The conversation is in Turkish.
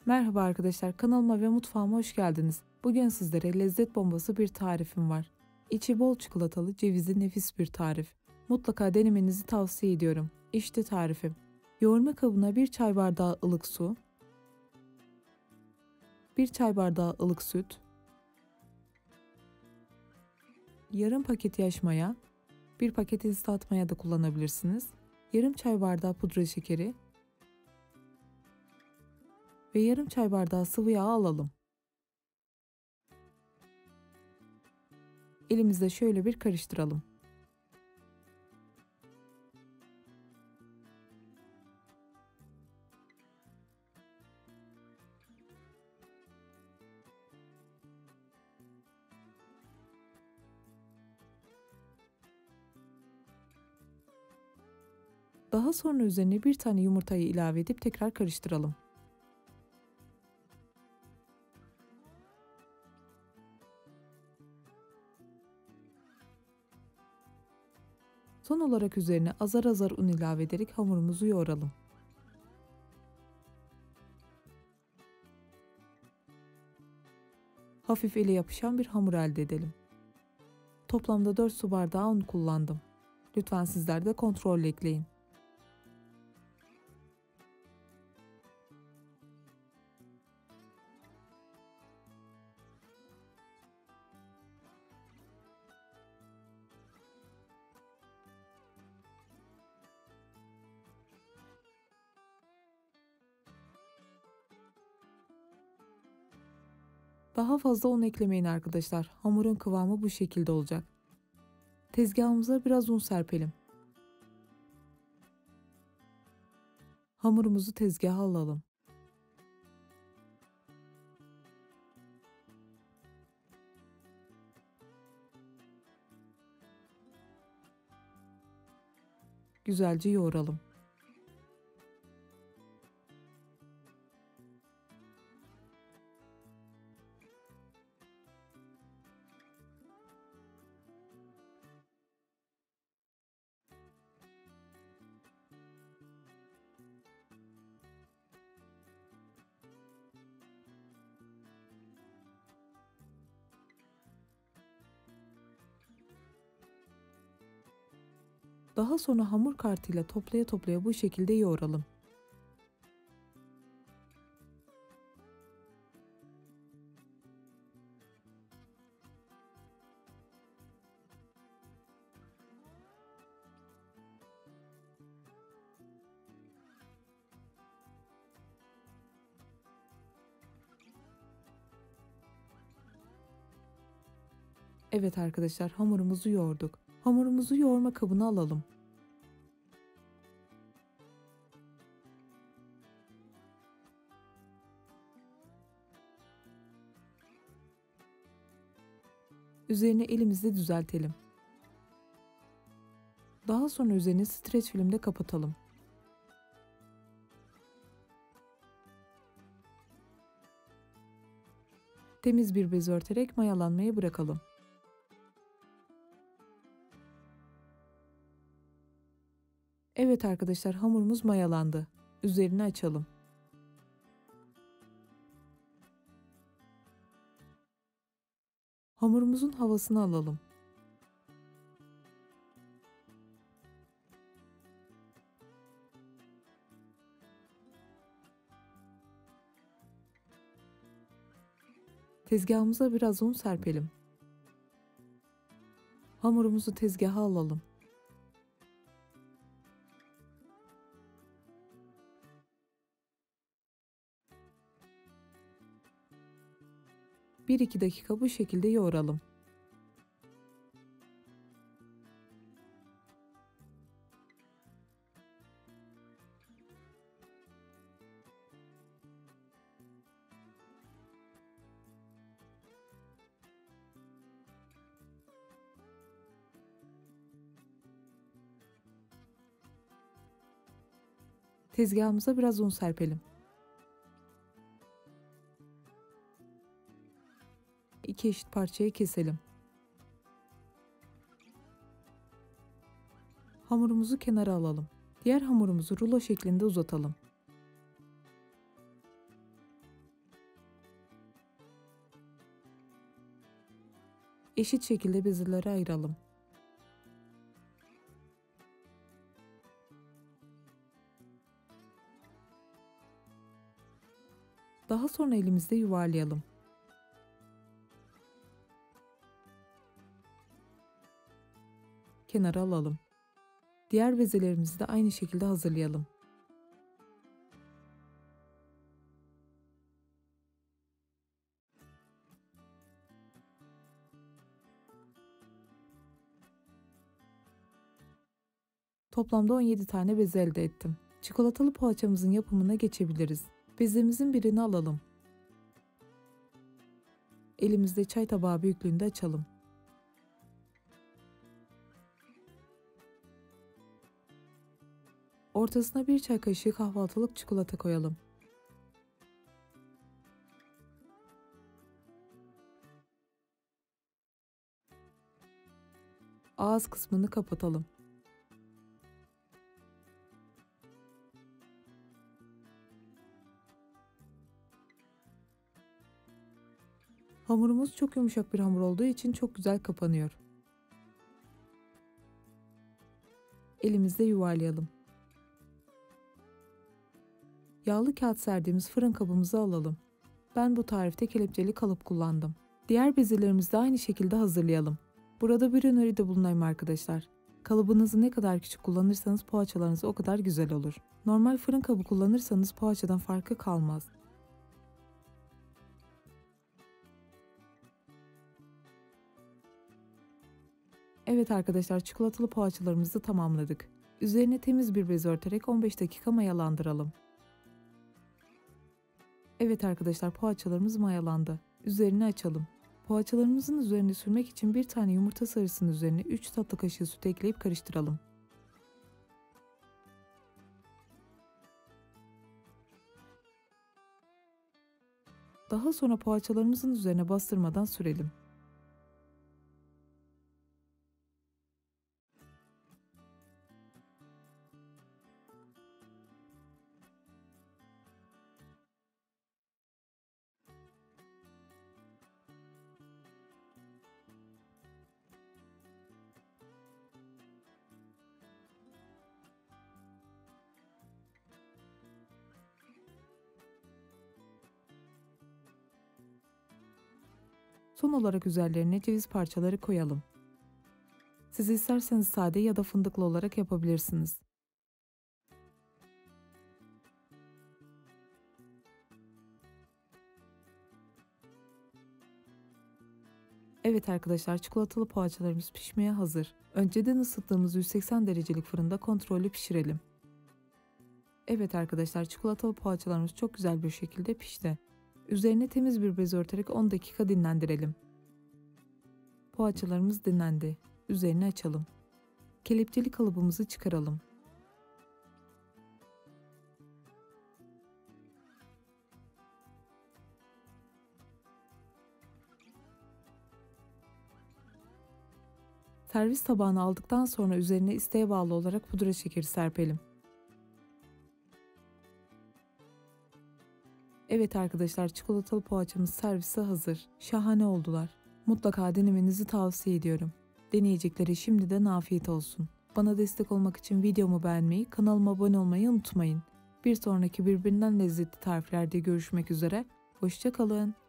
Merhaba arkadaşlar, kanalıma ve mutfağıma hoş geldiniz. Bugün sizlere lezzet bombası bir tarifim var. İçi bol çikolatalı, cevizli nefis bir tarif. Mutlaka denemenizi tavsiye ediyorum. İşte tarifim. Yoğurma kabına 1 çay bardağı ılık su, 1 çay bardağı ılık süt, yarım paket yaş maya, 1 paket instant maya da kullanabilirsiniz. Yarım çay bardağı pudra şekeri ve yarım çay bardağı sıvı yağ alalım. Elimizde şöyle bir karıştıralım. Daha sonra üzerine 1 tane yumurtayı ilave edip tekrar karıştıralım. Son olarak üzerine azar azar un ilave ederek hamurumuzu yoğuralım. Hafif ele yapışan bir hamur elde edelim. Toplamda 4 su bardağı un kullandım. Lütfen sizler de kontrollü ekleyin. Daha fazla un eklemeyin arkadaşlar. Hamurun kıvamı bu şekilde olacak. Tezgahımıza biraz un serpelim. Hamurumuzu tezgaha alalım. Güzelce yoğuralım. Daha sonra hamur kartıyla toplaya toplaya bu şekilde yoğuralım. Evet arkadaşlar, hamurumuzu yoğurduk. Hamurumuzu yoğurma kabına alalım. Üzerine elimizle düzeltelim. Daha sonra üzerini streç filmle kapatalım. Temiz bir bez örterek mayalanmaya bırakalım. Evet arkadaşlar, hamurumuz mayalandı. Üzerini açalım. Hamurumuzun havasını alalım. Tezgahımıza biraz un serpelim. Hamurumuzu tezgaha alalım. Bir iki dakika bu şekilde yoğuralım. Tezgahımıza biraz un serpelim. 2 eşit parçaya keselim. Hamurumuzu kenara alalım. Diğer hamurumuzu rulo şeklinde uzatalım. Eşit şekilde bezelere ayıralım. Daha sonra elimizde yuvarlayalım. Kenara alalım. Diğer bezelerimizi de aynı şekilde hazırlayalım. Toplamda 17 tane beze elde ettim. Çikolatalı poğaçamızın yapımına geçebiliriz. Bezemizin birini alalım. Elimizde çay tabağı büyüklüğünde açalım. Ortasına 1 çay kaşığı kahvaltılık çikolata koyalım. Ağız kısmını kapatalım. Hamurumuz çok yumuşak bir hamur olduğu için çok güzel kapanıyor. Elimizde yuvarlayalım. Yağlı kağıt serdiğimiz fırın kabımızı alalım. Ben bu tarifte kelepçeli kalıp kullandım. Diğer bezelerimizi de aynı şekilde hazırlayalım. Burada bir öneri de bulunayım arkadaşlar. Kalıbınızı ne kadar küçük kullanırsanız poğaçalarınız o kadar güzel olur. Normal fırın kabı kullanırsanız poğaçadan farkı kalmaz. Evet arkadaşlar, çikolatalı poğaçalarımızı tamamladık. Üzerine temiz bir bez örterek 15 dakika mayalandıralım. Evet arkadaşlar, poğaçalarımız mayalandı. Üzerini açalım. Poğaçalarımızın üzerine sürmek için bir tane yumurta sarısının üzerine 3 tatlı kaşığı süt ekleyip karıştıralım. Daha sonra poğaçalarımızın üzerine bastırmadan sürelim. Son olarak üzerlerine ceviz parçaları koyalım. Siz isterseniz sade ya da fındıklı olarak yapabilirsiniz. Evet arkadaşlar, çikolatalı poğaçalarımız pişmeye hazır. Önceden ısıttığımız 180 derecelik fırında kontrollü pişirelim. Evet arkadaşlar, çikolatalı poğaçalarımız çok güzel bir şekilde pişti. Üzerine temiz bir bez örterek 10 dakika dinlendirelim. Poğaçalarımız dinlendi. Üzerini açalım. Kelepçeli kalıbımızı çıkaralım. Servis tabağına aldıktan sonra üzerine isteğe bağlı olarak pudra şekeri serpelim. Evet arkadaşlar, çikolatalı poğaçamız servise hazır. Şahane oldular. Mutlaka denemenizi tavsiye ediyorum. Deneyeceklere şimdiden afiyet olsun. Bana destek olmak için videomu beğenmeyi, kanalıma abone olmayı unutmayın. Bir sonraki birbirinden lezzetli tariflerde görüşmek üzere. Hoşça kalın.